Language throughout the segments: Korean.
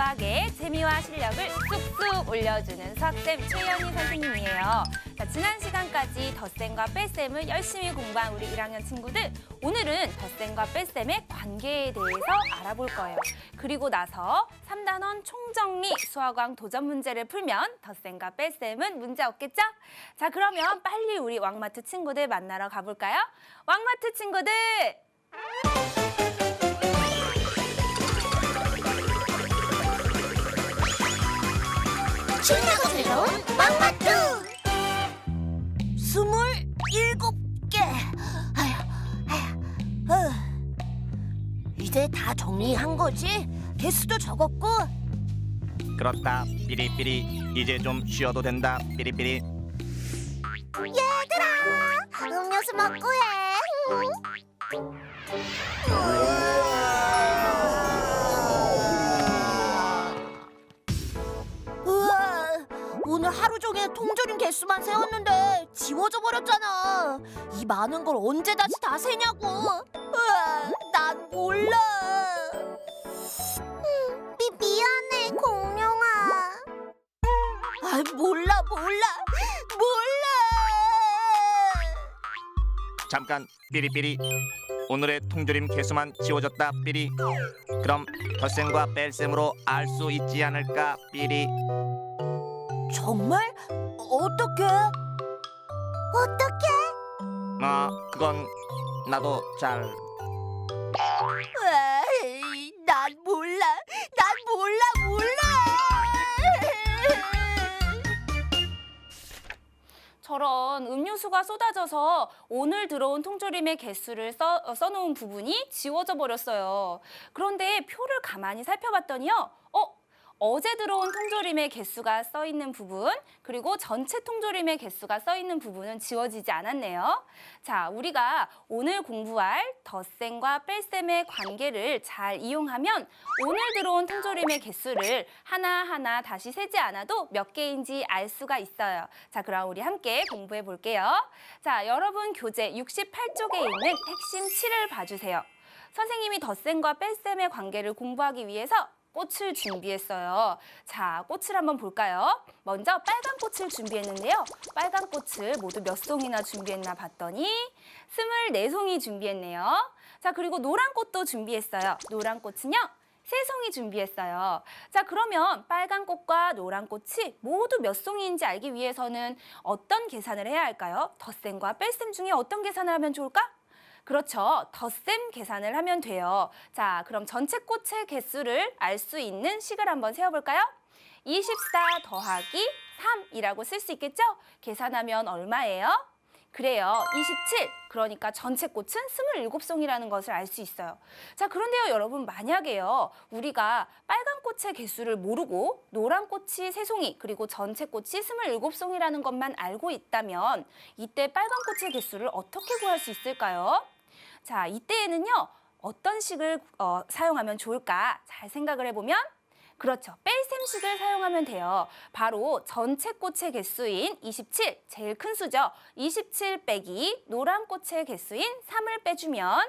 수학의 재미와 실력을 쑥쑥 올려주는 수학쌤 최연희 선생님이에요. 자, 지난 시간까지 덧셈과 뺄셈을 열심히 공부한 우리 1학년 친구들, 오늘은 덧셈과 뺄셈의 관계에 대해서 알아볼 거예요. 그리고 나서 3단원 총정리 수학왕 도전 문제를 풀면 덧셈과 뺄셈은 문제 없겠죠? 자, 그러면 빨리 우리 왕마트 친구들 만나러 가볼까요? 왕마트 친구들! 신나고 즐거운 왕마트 27개. 이제 다 정리한 거지? 개수도 적었고. 그렇다. 삐리삐리. 이제 좀 쉬어도 된다. 삐리삐리. 얘들아, 음료수 먹고 해. 우와, 오늘 하루 종일 통조림 개수만 세웠는데 지워져 버렸잖아. 이 많은 걸 언제 다시 다 세냐고. 우와, 난 몰라. 미안해, 공룡아. 아, 몰라. 잠깐. 삐리삐리. 오늘의 통조림 개수만 지워졌다. 삐리. 그럼 덧셈과 뺄셈으로 알 수 있지 않을까. 삐리. 정말? 어떻게? 그건 나도 잘. 에이, 난 몰라. 저런 음료수가 쏟아져서 오늘 들어온 통조림의 개수를 써놓은 부분이 지워져 버렸어요. 그런데 표를 가만히 살펴봤더니요. 어제 들어온 통조림의 개수가 써있는 부분, 그리고 전체 통조림의 개수가 써있는 부분은 지워지지 않았네요. 자, 우리가 오늘 공부할 덧셈과 뺄셈의 관계를 잘 이용하면 오늘 들어온 통조림의 개수를 하나하나 다시 세지 않아도 몇 개인지 알 수가 있어요. 자, 그럼 우리 함께 공부해 볼게요. 자, 여러분 교재 68쪽에 있는 핵심 7을 봐주세요. 선생님이 덧셈과 뺄셈의 관계를 공부하기 위해서 꽃을 준비했어요. 자, 꽃을 한번 볼까요? 먼저 빨간 꽃을 준비했는데요. 빨간 꽃을 모두 몇 송이나 준비했나 봤더니 24송이 준비했네요. 자, 그리고 노란 꽃도 준비했어요. 노란 꽃은요, 3송이 준비했어요. 자, 그러면 빨간 꽃과 노란 꽃이 모두 몇 송이인지 알기 위해서는 어떤 계산을 해야 할까요? 덧셈과 뺄셈 중에 어떤 계산을 하면 좋을까? 그렇죠. 덧셈 계산을 하면 돼요. 자, 그럼 전체 꽃의 개수를 알 수 있는 식을 한번 세워볼까요? 24 더하기 3이라고 쓸 수 있겠죠? 계산하면 얼마예요? 그래요. 27. 그러니까 전체 꽃은 27송이라는 것을 알 수 있어요. 자, 그런데요, 여러분, 만약에요, 우리가 빨간 꽃의 개수를 모르고 노란 꽃이 3송이, 그리고 전체 꽃이 27송이라는 것만 알고 있다면 이때 빨간 꽃의 개수를 어떻게 구할 수 있을까요? 자, 이때에는요, 어떤 식을 사용하면 좋을까? 잘 생각을 해보면, 그렇죠. 뺄셈식을 사용하면 돼요. 바로 전체 꽃의 개수인 27, 제일 큰 수죠. 27 빼기 노란 꽃의 개수인 3을 빼주면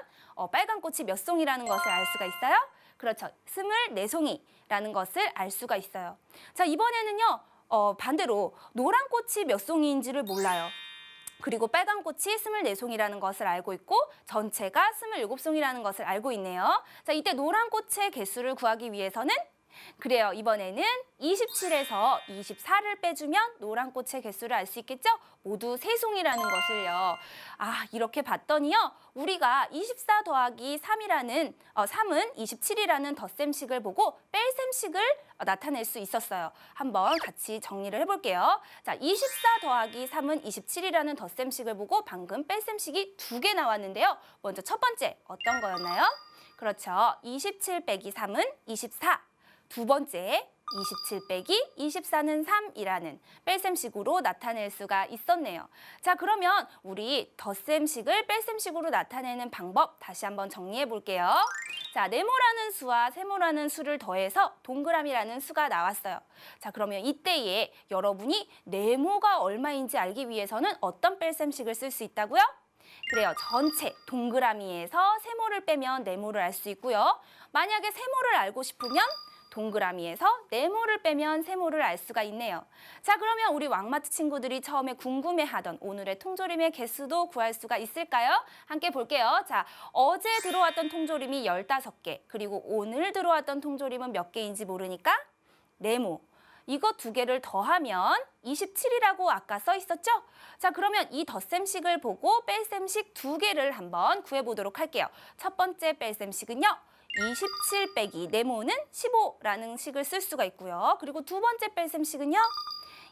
빨간 꽃이 몇 송이라는 것을 알 수가 있어요? 그렇죠. 24송이라는 것을 알 수가 있어요. 자, 이번에는요, 반대로 노란 꽃이 몇 송이인지를 몰라요. 그리고 빨간 꽃이 24송이라는 것을 알고 있고 전체가 27송이라는 것을 알고 있네요. 자, 이때 노란 꽃의 개수를 구하기 위해서는 그래요. 이번에는 27에서 24를 빼주면 노란 꽃의 개수를 알 수 있겠죠? 모두 3송이라는 것을요. 아, 이렇게 봤더니요. 우리가 24 더하기 3은 27이라는 덧셈식을 보고 뺄셈식을 나타낼 수 있었어요. 한번 같이 정리를 해볼게요. 자, 24 더하기 3은 27이라는 덧셈식을 보고 방금 뺄셈식이 2개 나왔는데요. 먼저 첫 번째 어떤 거였나요? 그렇죠. 27 빼기 3은 24. 두 번째, 27 빼기 24는 3이라는 뺄셈식으로 나타낼 수가 있었네요. 자, 그러면 우리 덧셈식을 뺄셈식으로 나타내는 방법 다시 한번 정리해 볼게요. 자, 네모라는 수와 세모라는 수를 더해서 동그라미라는 수가 나왔어요. 자, 그러면 이때에 여러분이 네모가 얼마인지 알기 위해서는 어떤 뺄셈식을 쓸 수 있다고요? 그래요. 전체 동그라미에서 세모를 빼면 네모를 알 수 있고요. 만약에 세모를 알고 싶으면 동그라미에서 네모를 빼면 세모를 알 수가 있네요. 자, 그러면 우리 왕마트 친구들이 처음에 궁금해하던 오늘의 통조림의 개수도 구할 수가 있을까요? 함께 볼게요. 자, 어제 들어왔던 통조림이 15개, 그리고 오늘 들어왔던 통조림은 몇 개인지 모르니까 네모. 이거 두 개를 더하면 27이라고 아까 써 있었죠? 자, 그러면 이 덧셈식을 보고 뺄셈식 두 개를 한번 구해보도록 할게요. 첫 번째 뺄셈식은요. 27 빼기 네모는 15라는 식을 쓸 수가 있고요. 그리고 두 번째 뺄셈식은요.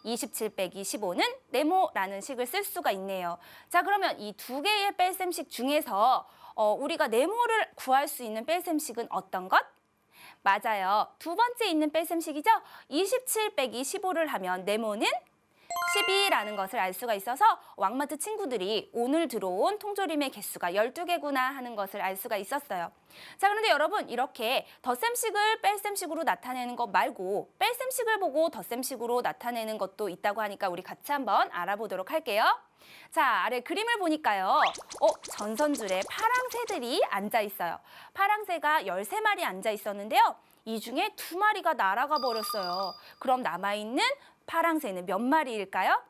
27 빼기 15는 네모라는 식을 쓸 수가 있네요. 자, 그러면 이 두 개의 뺄셈식 중에서 우리가 네모를 구할 수 있는 뺄셈식은 어떤 것? 맞아요. 두 번째 있는 뺄셈식이죠. 27 빼기 15를 하면 네모는 12라는 것을 알 수가 있어서 왕마트 친구들이 오늘 들어온 통조림의 개수가 12개구나 하는 것을 알 수가 있었어요. 자, 그런데 여러분 이렇게 덧셈식을 뺄셈식으로 나타내는 것 말고 뺄셈식을 보고 덧셈식으로 나타내는 것도 있다고 하니까 우리 같이 한번 알아보도록 할게요. 자, 아래 그림을 보니까요. 전선줄에 파랑새들이 앉아 있어요. 파랑새가 13마리 앉아 있었는데요. 이 중에 2마리가 날아가 버렸어요. 그럼 남아있는 파랑새는 몇 마리일까요?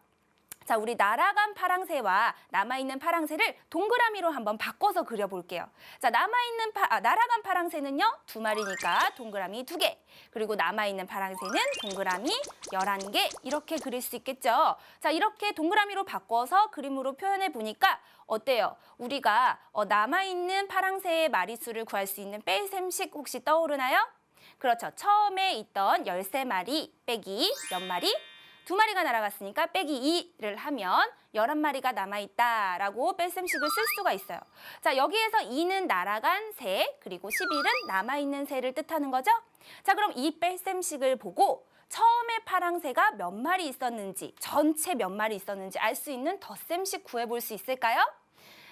자, 우리 날아간 파랑새와 남아있는 파랑새를 동그라미로 한번 바꿔서 그려볼게요. 자, 날아간 파랑새는요, 2마리니까 동그라미 2개. 그리고 남아있는 파랑새는 동그라미 11개. 이렇게 그릴 수 있겠죠? 자, 이렇게 동그라미로 바꿔서 그림으로 표현해 보니까 어때요? 우리가 남아있는 파랑새의 마리수를 구할 수 있는 뺄셈식 혹시 떠오르나요? 그렇죠. 처음에 있던 13마리 빼기 몇 마리? 2마리가 날아갔으니까 빼기 2를 하면 11마리가 남아있다라고 뺄셈식을 쓸 수가 있어요. 자, 여기에서 2는 날아간 새, 그리고 11은 남아있는 새를 뜻하는 거죠? 자, 그럼 이 뺄셈식을 보고 처음에 파랑새가 몇 마리 있었는지, 전체 몇 마리 있었는지 알 수 있는 덧셈식 구해볼 수 있을까요?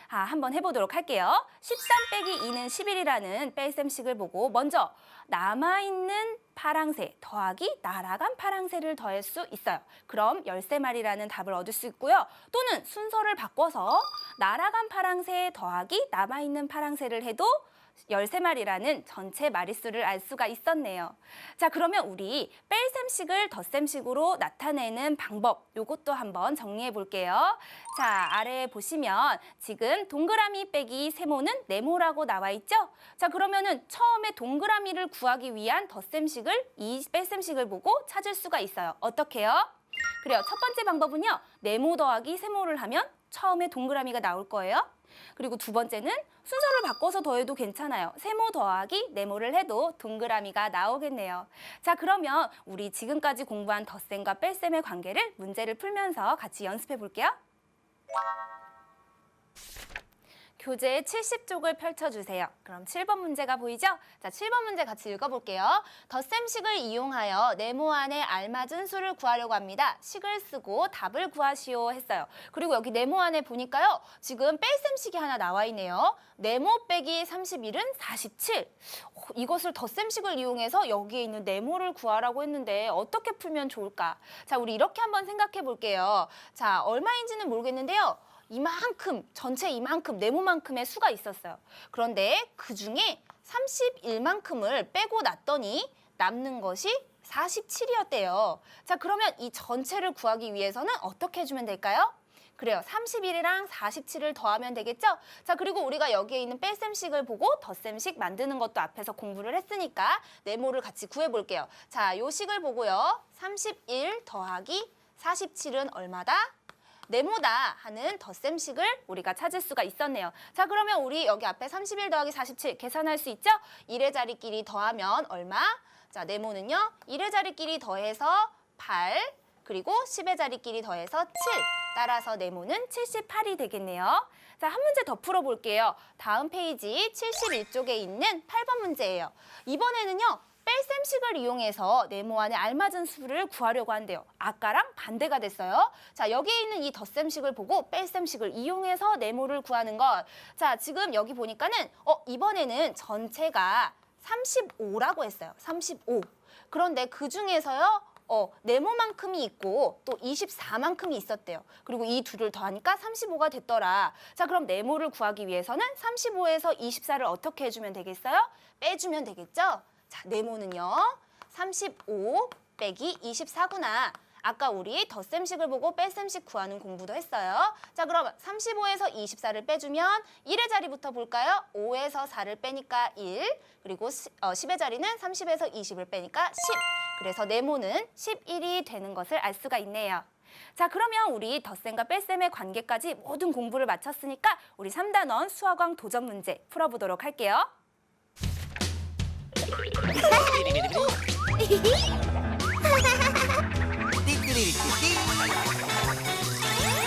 한번 해보도록 할게요. 13 빼기 2는 11이라는 뺄셈식을 보고 먼저 남아있는 파랑새 더하기 날아간 파랑새를 더할 수 있어요. 그럼 13마리라는 답을 얻을 수 있고요. 또는 순서를 바꿔서 날아간 파랑새 더하기 남아있는 파랑새를 해도 13마리라는 전체 마리수를 알 수가 있었네요. 자, 그러면 우리 뺄셈식을 덧셈식으로 나타내는 방법, 요것도 한번 정리해 볼게요. 자, 아래에 보시면 지금 동그라미 빼기 세모는 네모라고 나와 있죠? 자, 그러면은 처음에 동그라미를 구하기 위한 덧셈식을 이 뺄셈식을 보고 찾을 수가 있어요. 어떻게요? 그래요. 첫 번째 방법은요. 네모 더하기 세모를 하면 처음에 동그라미가 나올 거예요. 그리고 두 번째는 순서를 바꿔서 더해도 괜찮아요. 세모 더하기 네모를 해도 동그라미가 나오겠네요. 자, 그러면 우리 지금까지 공부한 덧셈과 뺄셈의 관계를 문제를 풀면서 같이 연습해 볼게요. 교재 70쪽을 펼쳐주세요. 그럼 7번 문제가 보이죠? 자, 7번 문제 같이 읽어볼게요. 덧셈식을 이용하여 네모 안에 알맞은 수를 구하려고 합니다. 식을 쓰고 답을 구하시오 했어요. 그리고 여기 네모 안에 보니까요. 지금 뺄셈식이 하나 나와 있네요. 네모 빼기 31은 47. 이것을 덧셈식을 이용해서 여기에 있는 네모를 구하라고 했는데 어떻게 풀면 좋을까? 자, 우리 이렇게 한번 생각해 볼게요. 자, 얼마인지는 모르겠는데요. 이만큼, 전체 이만큼, 네모만큼의 수가 있었어요. 그런데 그중에 31만큼을 빼고 놨더니 남는 것이 47이었대요. 자, 그러면 이 전체를 구하기 위해서는 어떻게 해주면 될까요? 그래요. 31이랑 47을 더하면 되겠죠? 자, 그리고 우리가 여기에 있는 뺄셈식을 보고 덧셈식 만드는 것도 앞에서 공부를 했으니까 네모를 같이 구해볼게요. 자, 요 식을 보고요. 31 더하기 47은 얼마다? 네모다 하는 덧셈식을 우리가 찾을 수가 있었네요. 자, 그러면 우리 여기 앞에 31 더하기 47 계산할 수 있죠? 1의 자리끼리 더하면 얼마? 자, 네모는요. 1의 자리끼리 더해서 8, 그리고 10의 자리끼리 더해서 7. 따라서 네모는 78이 되겠네요. 자, 한 문제 더 풀어볼게요. 다음 페이지 71쪽에 있는 8번 문제예요. 이번에는요. 뺄셈식을 이용해서 네모 안에 알맞은 수를 구하려고 한대요. 아까랑 반대가 됐어요. 자, 여기에 있는 이 덧셈식을 보고 뺄셈식을 이용해서 네모를 구하는 것. 자, 지금 여기 보니까는 이번에는 전체가 35라고 했어요. 35. 그런데 그 중에서요. 네모만큼이 있고 또 24만큼이 있었대요. 그리고 이 둘을 더하니까 35가 됐더라. 자, 그럼 네모를 구하기 위해서는 35에서 24를 어떻게 해주면 되겠어요? 빼주면 되겠죠? 자, 네모는요. 35 빼기 24구나. 아까 우리 덧셈식을 보고 뺄셈식 구하는 공부도 했어요. 자, 그러면 35에서 24를 빼주면 1의 자리부터 볼까요? 5에서 4를 빼니까 1, 그리고 10의 자리는 30에서 20을 빼니까 10. 그래서 네모는 11이 되는 것을 알 수가 있네요. 자, 그러면 우리 덧셈과 뺄셈의 관계까지 모든 공부를 마쳤으니까 우리 3단원 수학왕 도전 문제 풀어보도록 할게요.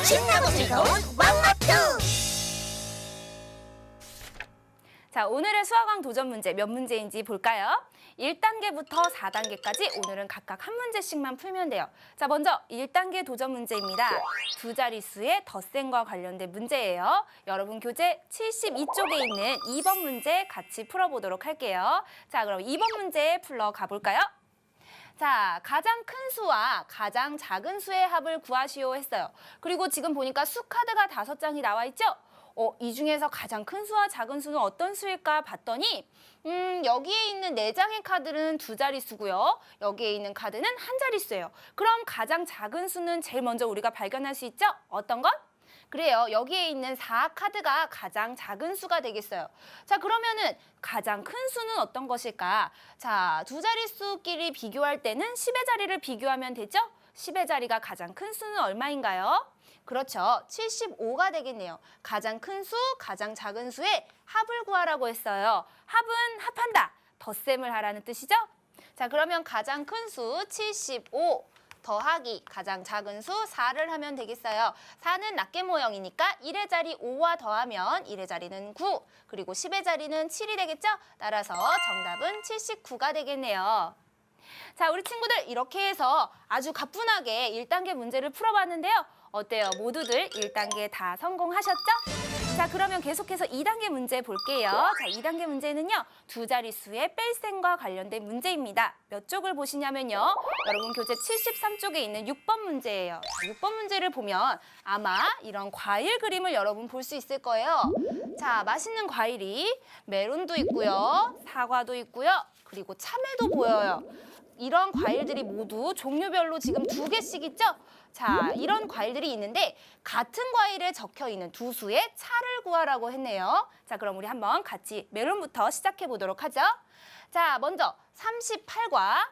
신나고 즐거운 왕마투. 자, 오늘의 수학왕 도전 문제 몇 문제인지 볼까요? 1단계부터 4단계까지 오늘은 각각 한 문제씩만 풀면 돼요. 자, 먼저 1단계 도전 문제입니다. 두 자릿수의 덧셈과 관련된 문제예요. 여러분 교재 72쪽에 있는 2번 문제 같이 풀어보도록 할게요. 자, 그럼 2번 문제 풀러 가볼까요? 자, 가장 큰 수와 가장 작은 수의 합을 구하시오 했어요. 그리고 지금 보니까 수 카드가 5장이 나와 있죠? 이 중에서 가장 큰 수와 작은 수는 어떤 수일까 봤더니 여기에 있는 4장의 카드는 두 자릿수고요. 여기에 있는 카드는 한 자릿수예요. 그럼 가장 작은 수는 제일 먼저 우리가 발견할 수 있죠? 어떤 것? 그래요. 여기에 있는 4카드가 가장 작은 수가 되겠어요. 자, 그러면은 가장 큰 수는 어떤 것일까? 자, 두 자릿수끼리 비교할 때는 10의 자리를 비교하면 되죠? 10의 자리가 가장 큰 수는 얼마인가요? 그렇죠. 75가 되겠네요. 가장 큰 수, 가장 작은 수의 합을 구하라고 했어요. 합은 합한다. 덧셈을 하라는 뜻이죠? 자, 그러면 가장 큰 수 75 더하기 가장 작은 수 4를 하면 되겠어요. 4는 낱개 모형이니까 1의 자리 5와 더하면 1의 자리는 9, 그리고 10의 자리는 7이 되겠죠? 따라서 정답은 79가 되겠네요. 자, 우리 친구들 이렇게 해서 아주 가뿐하게 1단계 문제를 풀어봤는데요. 어때요? 모두들 1단계 다 성공하셨죠? 자, 그러면 계속해서 2단계 문제 볼게요. 자, 2단계 문제는요. 두 자릿수의 뺄셈과 관련된 문제입니다. 몇 쪽을 보시냐면요. 여러분 교재 73쪽에 있는 6번 문제예요. 자, 6번 문제를 보면 아마 이런 과일 그림을 여러분 볼 수 있을 거예요. 자, 맛있는 과일이 메론도 있고요. 사과도 있고요. 그리고 참외도 보여요. 이런 과일들이 모두 종류별로 지금 2개씩 있죠? 자, 이런 과일들이 있는데 같은 과일에 적혀 있는 두 수의 차를 구하라고 했네요. 자, 그럼 우리 한번 같이 메론부터 시작해 보도록 하죠. 자, 먼저 38과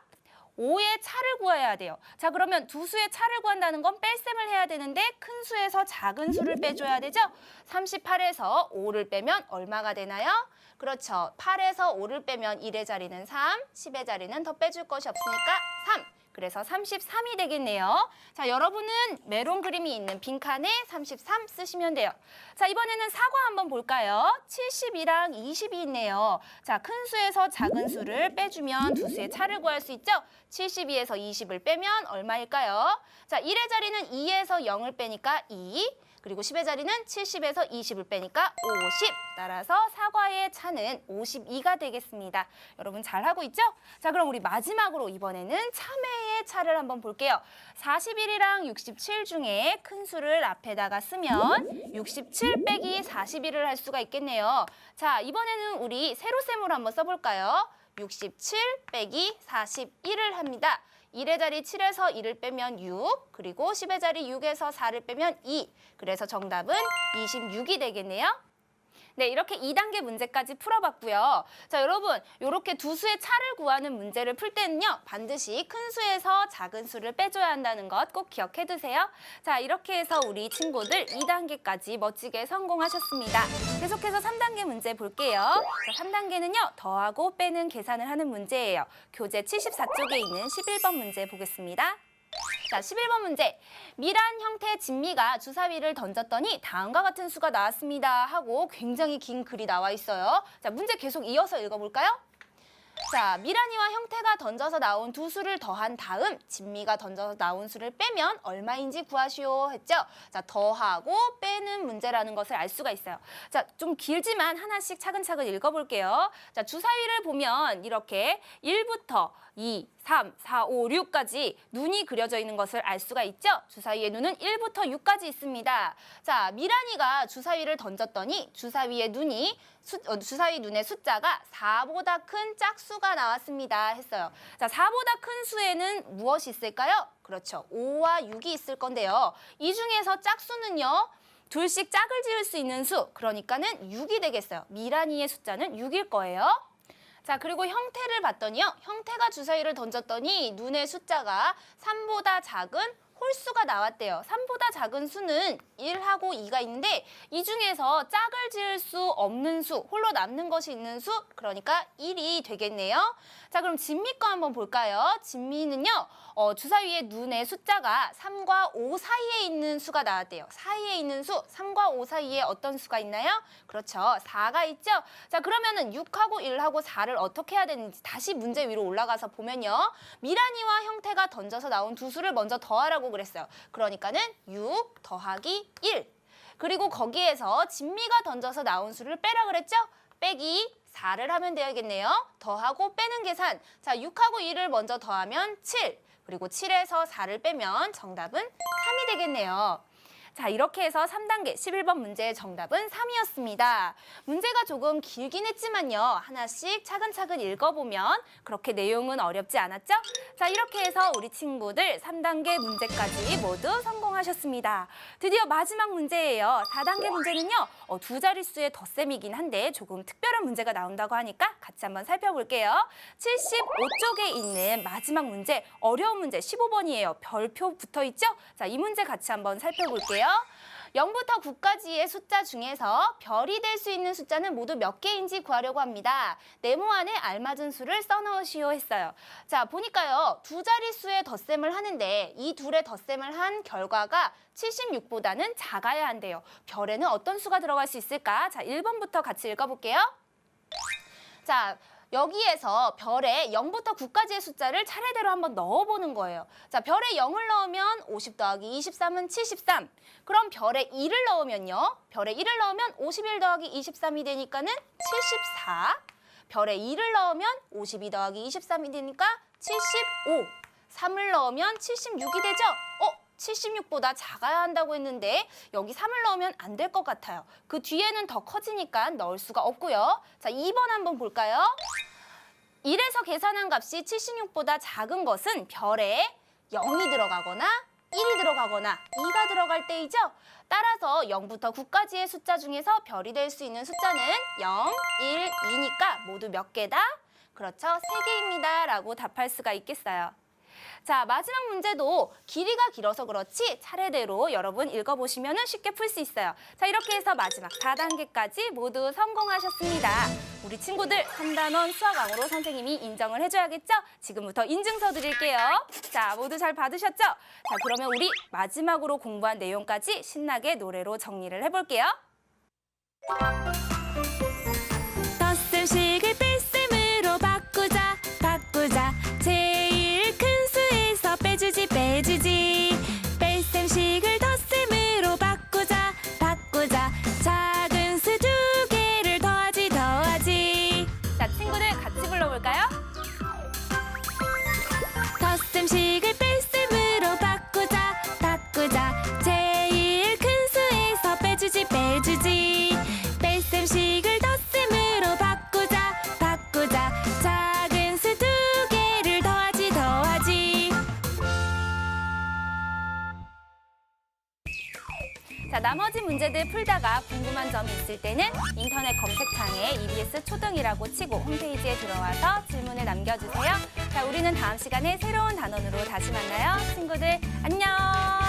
5의 차를 구해야 돼요. 자, 그러면 두 수의 차를 구한다는 건 뺄셈을 해야 되는데 큰 수에서 작은 수를 빼줘야 되죠? 38에서 5를 빼면 얼마가 되나요? 그렇죠. 8에서 5를 빼면 1의 자리는 3, 10의 자리는 더 빼줄 것이 없으니까 3. 그래서 33이 되겠네요. 자, 여러분은 메론 그림이 있는 빈칸에 33 쓰시면 돼요. 자, 이번에는 사과 한번 볼까요? 72랑 20이 있네요. 자, 큰 수에서 작은 수를 빼주면 두 수의 차를 구할 수 있죠? 72에서 20을 빼면 얼마일까요? 자, 1의 자리는 2에서 0을 빼니까 2. 그리고 10의 자리는 70에서 20을 빼니까 50. 따라서 사과의 차는 52가 되겠습니다. 여러분 잘하고 있죠? 자, 그럼 우리 마지막으로 이번에는 참외의 차를 한번 볼게요. 41이랑 67 중에 큰 수를 앞에다가 쓰면 67 빼기 41을 할 수가 있겠네요. 자, 이번에는 우리 세로셈으로 한번 써볼까요? 67 빼기 41을 합니다. 1의 자리 7에서 1을 빼면 6, 그리고 10의 자리 6에서 4를 빼면 2. 그래서 정답은 26이 되겠네요. 네, 이렇게 2단계 문제까지 풀어봤고요. 자, 여러분, 이렇게 두 수의 차를 구하는 문제를 풀 때는요. 반드시 큰 수에서 작은 수를 빼줘야 한다는 것 꼭 기억해두세요. 자, 이렇게 해서 우리 친구들 2단계까지 멋지게 성공하셨습니다. 계속해서 3단계 문제 볼게요. 자, 3단계는요. 더하고 빼는 계산을 하는 문제예요. 교재 74쪽에 있는 11번 문제 보겠습니다. 자, 11번 문제. 미란, 형태, 진미가 주사위를 던졌더니 다음과 같은 수가 나왔습니다 하고 굉장히 긴 글이 나와 있어요. 자, 문제 계속 이어서 읽어볼까요? 자, 미란이와 형태가 던져서 나온 두 수를 더한 다음 진미가 던져서 나온 수를 빼면 얼마인지 구하시오 했죠? 자, 더하고 빼는 문제라는 것을 알 수가 있어요. 자, 좀 길지만 하나씩 차근차근 읽어볼게요. 자, 주사위를 보면 이렇게 1부터 2, 3, 4, 5, 6까지 눈이 그려져 있는 것을 알 수가 있죠? 주사위의 눈은 1부터 6까지 있습니다. 자, 미란이가 주사위를 던졌더니 주사위 눈의 숫자가 4보다 큰 짝수 짝수가 나왔습니다 했어요. 자, 4보다 큰 수에는 무엇이 있을까요? 그렇죠. 5와 6이 있을 건데요. 이 중에서 짝수는요. 둘씩 짝을 지을 수 있는 수, 그러니까는 6이 되겠어요. 미란이의 숫자는 6일 거예요. 자, 그리고 형태를 봤더니요. 형태가 주사위를 던졌더니 눈의 숫자가 3보다 작은 홀수가 나왔대요. 3보다 작은 수는 1하고 2가 있는데 이 중에서 짝을 지을 수 없는 수, 홀로 남는 것이 있는 수, 그러니까 1이 되겠네요. 자, 그럼 진미 거 한번 볼까요? 진미는요. 주사위의 눈의 숫자가 3과 5 사이에 있는 수가 나왔대요. 사이에 있는 수, 3과 5 사이에 어떤 수가 있나요? 그렇죠. 4가 있죠. 자, 그러면은 6하고 1하고 4를 어떻게 해야 되는지 다시 문제 위로 올라가서 보면요. 미란이와 형태가 던져서 나온 두 수를 먼저 더하라고 그랬어요. 그러니까는 6 더하기 1. 그리고 거기에서 진미가 던져서 나온 수를 빼라 그랬죠? 빼기 4를 하면 되겠네요. 더하고 빼는 계산. 자, 6하고 1을 먼저 더하면 7. 그리고 7에서 4를 빼면 정답은 3이 되겠네요. 자, 이렇게 해서 3단계 11번 문제의 정답은 3이었습니다. 문제가 조금 길긴 했지만요. 하나씩 차근차근 읽어보면 그렇게 내용은 어렵지 않았죠? 자, 이렇게 해서 우리 친구들 3단계 문제까지 모두 성공하셨습니다. 드디어 마지막 문제예요. 4단계 문제는요. 두 자릿수의 덧셈이긴 한데 조금 특별한 문제가 나온다고 하니까 같이 한번 살펴볼게요. 75쪽에 있는 마지막 문제, 어려운 문제 15번이에요. 별표 붙어있죠? 자, 이 문제 같이 한번 살펴볼게요. 0부터 9까지의 숫자 중에서 별이 될 수 있는 숫자는 모두 몇 개인지 구하려고 합니다. 네모 안에 알맞은 수를 써넣으시오 했어요. 자, 보니까요. 두 자릿수의 덧셈을 하는데 이 둘의 덧셈을 한 결과가 76보다는 작아야 한대요. 별에는 어떤 수가 들어갈 수 있을까? 자, 1번부터 같이 읽어볼게요. 자, 여기에서 별에 0부터 9까지의 숫자를 차례대로 한번 넣어보는 거예요. 자, 별에 0을 넣으면 50 더하기 23은 73. 그럼 별에 2를 넣으면요. 별에 1을 넣으면 51 더하기 23이 되니까는 74. 별에 2를 넣으면 52 더하기 23이 되니까 75. 3을 넣으면 76이 되죠? 76보다 작아야 한다고 했는데 여기 3을 넣으면 안 될 것 같아요. 그 뒤에는 더 커지니까 넣을 수가 없고요. 자, 2번 한번 볼까요? 1에서 계산한 값이 76보다 작은 것은 별에 0이 들어가거나 1이 들어가거나 2가 들어갈 때이죠. 따라서 0부터 9까지의 숫자 중에서 별이 될 수 있는 숫자는 0, 1, 2니까 모두 몇 개다? 그렇죠. 3개입니다. 라고 답할 수가 있겠어요. 자, 마지막 문제도 길이가 길어서 그렇지 차례대로 여러분 읽어보시면 쉽게 풀 수 있어요. 자, 이렇게 해서 마지막 4단계까지 모두 성공하셨습니다. 우리 친구들 3단원 수학왕으로 선생님이 인정을 해줘야겠죠? 지금부터 인증서 드릴게요. 자, 모두 잘 받으셨죠? 자, 그러면 우리 마지막으로 공부한 내용까지 신나게 노래로 정리를 해볼게요. 덧셈식을 뺄셈으로 바꾸자 바꾸자 제일 큰 수에서 빼주지 뺄셈식을 덧셈으로 바꾸자 바꾸자 작은 수 두 개를 더하지 자, 친구들 같이 불러볼까요? 덧셈식을 뺄셈으로 바꾸자 바꾸자 제일 큰 수에서 빼주지 뺄셈식을 덧셈으로 바꾸자 바꾸자 작은 수 두 개를 더하지 자, 나머지 문제들 풀다가 궁금한 점이 있을 때는 인터넷 검색창에 EBS 초등이라고 치고 홈페이지에 들어와서 질문을 남겨주세요. 자, 우리는 다음 시간에 새로운 단원으로 다시 만나요. 친구들, 안녕!